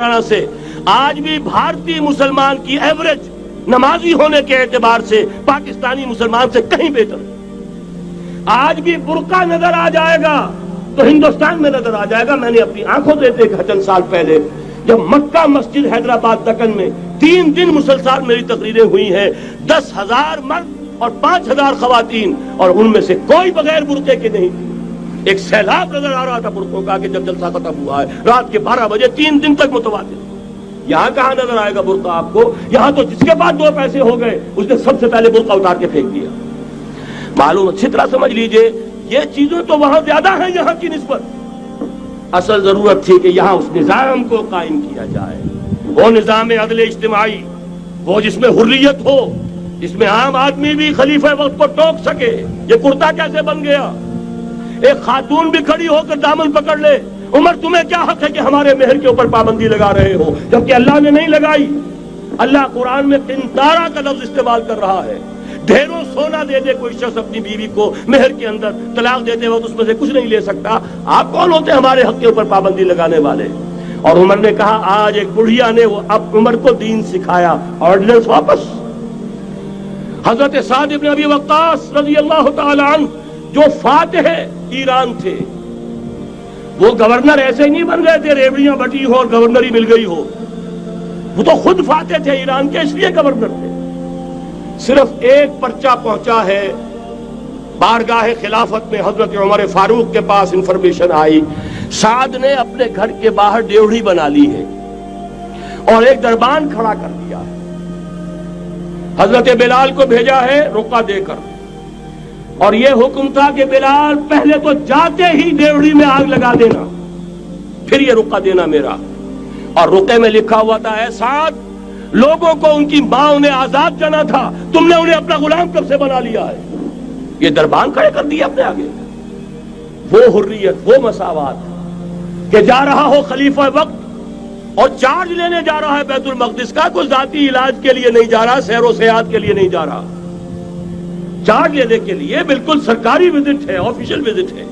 سے آج بھی بھارتی مسلمان کی ایوریج نمازی ہونے کے اعتبار سے پاکستانی مسلمان سے کہیں بہتر ہے۔ آج بھی برقع نظر آ جائے گا تو ہندوستان میں نظر آ جائے گا۔ میں نے اپنی آنکھوں سے دیکھا چند سال پہلے جب مکہ مسجد حیدرآباد دکن میں 3 دن مسلسل میری تقریریں ہوئی ہیں، 10,000 مرد اور 5,000 خواتین، اور ان میں سے کوئی بغیر برقعے کے نہیں تھی۔ ایک سیلاب نظر آ رہا تھا برقعوں کا کہ جب جلسہ ختم ہوا ہے رات کے 12 بجے 3 دن تک متواتر۔ یہاں کہاں نظر آئے گا برقع آپ کو؟ یہاں تو جس کے بعد 2 پیسے ہو گئے اس نے سب سے پہلے برقع اتار کے پھینک دیا۔ معلوم اچھی طرح سمجھ لیجئے یہ چیزیں تو وہاں زیادہ ہیں یہاں کی نسبت۔ اصل ضرورت تھی کہ یہاں اس نظام کو قائم کیا جائے، وہ نظام عدل اجتماعی، وہ جس میں حریت ہو، جس میں عام آدمی بھی خلیفہ وقت کو ٹوک سکے۔ یہ کرتا کیسے بن گیا؟ ایک خاتون بھی کھڑی ہو کر دامن پکڑ لے، عمر تمہیں کیا حق ہے کہ ہمارے مہر کے اوپر پابندی لگا رہے ہو، جبکہ اللہ نے نہیں لگائی۔ اللہ قرآن میں قنطارہ کا لفظ استعمال کر رہا ہے۔ ڈھیروں سونا دے دے کوئی شخص اپنی بیوی کو مہر کے اندر، طلاق دیتے وقت اس میں سے کچھ نہیں لے سکتا۔ آپ کون ہوتے ہیں ہمارے حق کے اوپر پابندی لگانے والے؟ اور عمر نے کہا آج ایک بڑھیا نے وہ اب عمر کو دین سکھایا، آرڈیننس واپس۔ حضرت سعد بن ابی وقاص رضی اللہ تعالی عنہ جو فاتح ایران تھے، وہ گورنر ایسے ہی نہیں بن گئے تھے ریوڑیاں بٹی ہو اور گورنری مل گئی ہو، وہ تو خود فاتح تھے ایران کے، اس لیے گورنر تھے۔ صرف ایک پرچہ پہنچا ہے بارگاہ خلافت میں، حضرت عمر فاروق کے پاس انفارمیشن آئی سعد نے اپنے گھر کے باہر ڈیوڑی بنا لی ہے اور ایک دربان کھڑا کر دیا ہے۔ حضرت بلال کو بھیجا ہے رقعہ دے کر، اور یہ حکم تھا کہ بلال پہلے تو جاتے ہی ڈیوڑی میں آگ لگا دینا، پھر یہ رقعہ دینا میرا۔ اور رقعے میں لکھا ہوا تھا اے سعد، لوگوں کو ان کی ماں نے آزاد جانا تھا، تم نے انہیں اپنا غلام کب سے بنا لیا ہے؟ یہ دربان کھڑے کر دیا اپنے آگے۔ وہ حریت، وہ مساوات کہ جا رہا ہو خلیفہ وقت اور چارج لینے جا رہا ہے بیت المقدس کا، کوئی ذاتی علاج کے لیے نہیں جا رہا، سیر و سیاحت کے لیے نہیں جا رہا، چارج لینے کے لیے بالکل سرکاری وزٹ ہے، آفیشل وزٹ ہے،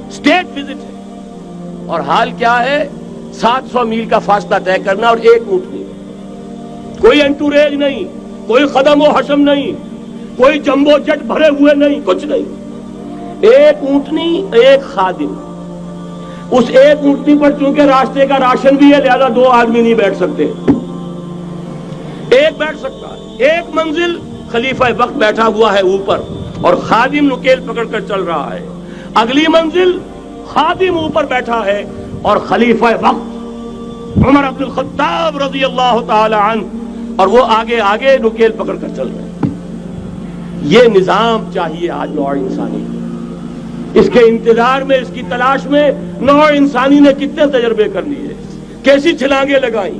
اسٹیٹ وزٹ ہے۔ اور حال کیا ہے؟ 700 میل کا فاصلہ طے کرنا اور ایک اونٹنی، کوئی انٹوریج نہیں، کوئی خدم و حشم نہیں، کوئی جمبو جٹ بھرے ہوئے نہیں، کچھ نہیں، ایک اونٹنی ایک خادم۔ اس ایک اونٹنی پر چونکہ راستے کا راشن بھی ہے لہذا 2 آدمی نہیں بیٹھ سکتے، ایک بیٹھ سکتا ہے۔ ایک منزل خلیفہ وقت بیٹھا ہوا ہے اوپر اور خادم نکیل پکڑ کر چل رہا ہے، اگلی منزل خادم اوپر بیٹھا ہے اور خلیفہ وقت عمر بن الخطاب رضی اللہ تعالی عنہ اور وہ آگے آگے نکیل پکڑ کر چل رہے ہیں۔ یہ نظام چاہیے آج نوع انسانی کو۔ اس کے انتظار میں، اس کی تلاش میں نوع انسانی نے کتنے تجربے کر لیے، کیسی چھلانگیں لگائیں،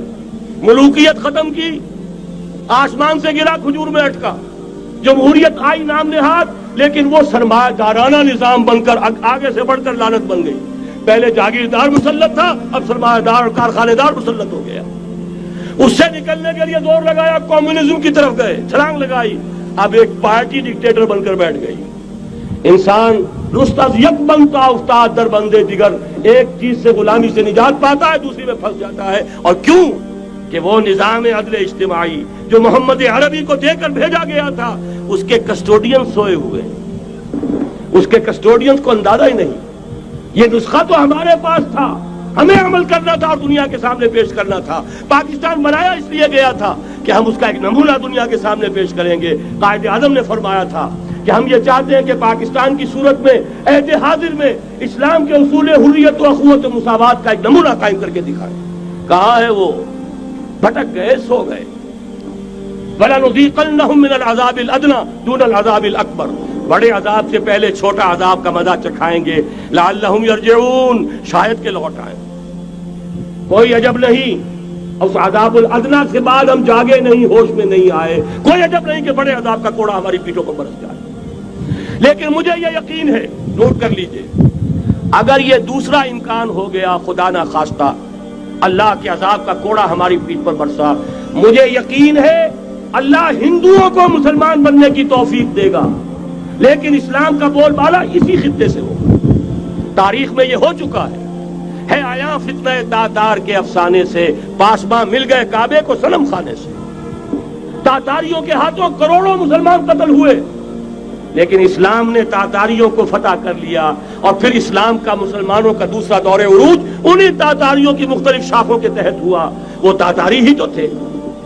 ملوکیت ختم کی، آسمان سے گرا کھجور میں اٹکا، جمہوریت آئی نام نہاد، لیکن وہ سرمایہ دارانہ نظام بن کر آگے سے بڑھ کر لعنت بن گئی۔ پہلے جاگیردار مسلط تھا، اب سرمایہ دار اور کارخانے دار مسلط ہو گیا۔ اس سے نکلنے کے لیے زور لگایا، کمیونزم کی طرف گئے، چھلانگ لگائی، اب ایک پارٹی ڈکٹیٹر بن کر بیٹھ گئی۔ انسان رست از یک بنتا افتاد در بندے دیگر، ایک چیز سے غلامی سے نجات پاتا ہے دوسری میں پھنس جاتا ہے۔ اور کیوں؟ کہ وہ نظام عدل اجتماعی جو محمد عربی کو دے کر بھیجا گیا تھا، اس کے کسٹوڈین سوئے ہوئے، اس کے کسٹوڈینز کو اندازہ ہی نہیں۔ یہ نسخہ تو ہمارے پاس تھا، ہمیں عمل کرنا تھا اور دنیا کے سامنے پیش کرنا تھا۔ پاکستان بنایا اس لیے گیا تھا کہ ہم اس کا ایک نمونہ دنیا کے سامنے پیش کریں گے۔ قائد اعظم نے فرمایا تھا کہ ہم یہ چاہتے ہیں کہ پاکستان کی صورت میں عہد حاضر میں اسلام کے اصول حریت و اخوت و مساوات کا ایک نمونہ قائم کر کے دکھائیں۔ کہاں ہے وہ؟ بھٹک گئے، سو گئے۔ وَلَنُذِيقَنَّهُم مِّنَ الْعَذَابِ الْأَدْنَىٰ دُونَ الْعَذَابِ الْأَكْبَرِ، بڑے عذاب سے پہلے چھوٹا عذاب کا مزہ چکھائیں گے۔ لَعَلَّهُمْ يَرْجِعُونَ، شاید کہ لوٹ آئیں۔ کوئی عجب نہیں اس عذاب الادنیٰ کے بعد ہم جاگے نہیں، ہوش میں نہیں آئے، کوئی عجب نہیں کہ بڑے عذاب کا کوڑا ہماری پیٹھوں پر برس جائے۔ لیکن مجھے یہ یقین ہے، نوٹ کر لیجئے، اگر یہ دوسرا امکان ہو گیا، خدا نہ خواستہ اللہ کے عذاب کا کوڑا ہماری پیٹھ پر برسا، مجھے یقین ہے اللہ ہندوؤں کو مسلمان بننے کی توفیق دے گا، لیکن اسلام کا بول بالا اسی خطے سے ہوگا۔ تاریخ میں یہ ہو چکا ہے آیا فتنہ تاتار کے افسانے سے، پاسباں مل گئے کعبے کو صنم خانے سے۔ تاتاریوں کے ہاتھوں کروڑوں مسلمان قتل ہوئے، لیکن اسلام نے تاتاریوں کو فتح کر لیا، اور پھر اسلام کا مسلمانوں کا دوسرا دور عروج انہی تاتاریوں کی مختلف شاخوں کے تحت ہوا۔ وہ تاتاری ہی تو تھے،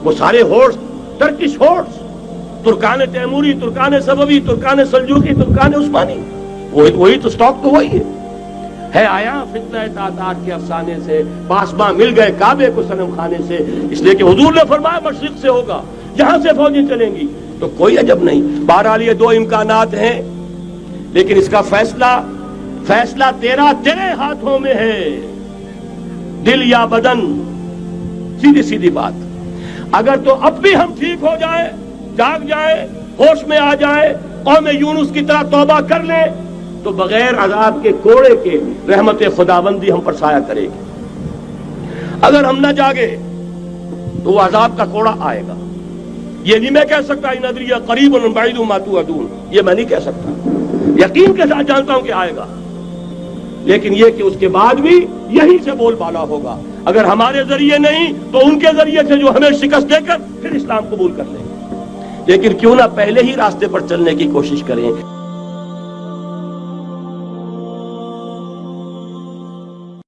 وہ سارے ہورس، ٹرکش ہورس، ترکان تیموری، ترکان سبوی، ترکان سلجوقی، ترکان عثمانی، وہی تو سٹاک تو وہی ہے آیا فتنہ تاتار کے افسانے سے، پاسباں مل گئے کعبے کو صنم خانے سے۔ اس لیے کہ حضور نے فرمایا مشرق سے ہوگا، جہاں سے فوجیں چلیں گی، تو کوئی عجب نہیں۔ بہرحال یہ دو امکانات ہیں، لیکن اس کا فیصلہ تیرے ہاتھوں میں ہے، دل یا بدن، سیدھی بات۔ اگر تو اب بھی ہم ٹھیک ہو جائیں، جاگ جائیں، ہوش میں آ جائیں، قوم یونس کی طرح توبہ کر لیں، تو بغیر عذاب کے کوڑے کے رحمت خداوندی ہم پر سایہ کرے گی۔ اگر ہم نہ جاگے تو وہ عذاب کا کوڑا آئے گا۔ یہ نہیں میں کہہ سکتا ان ادری قریب بعید ما توعدون، یہ میں نہیں کہہ سکتا، یقین کے ساتھ جانتا ہوں کہ آئے گا، لیکن یہ کہ اس کے بعد بھی یہیں سے بول بالا ہوگا۔ اگر ہمارے ذریعے نہیں تو ان کے ذریعے سے، جو ہمیں شکست دے کر پھر اسلام قبول کر لیں گے، لیکن کیوں نہ پہلے ہی راستے پر چلنے کی کوشش کریں۔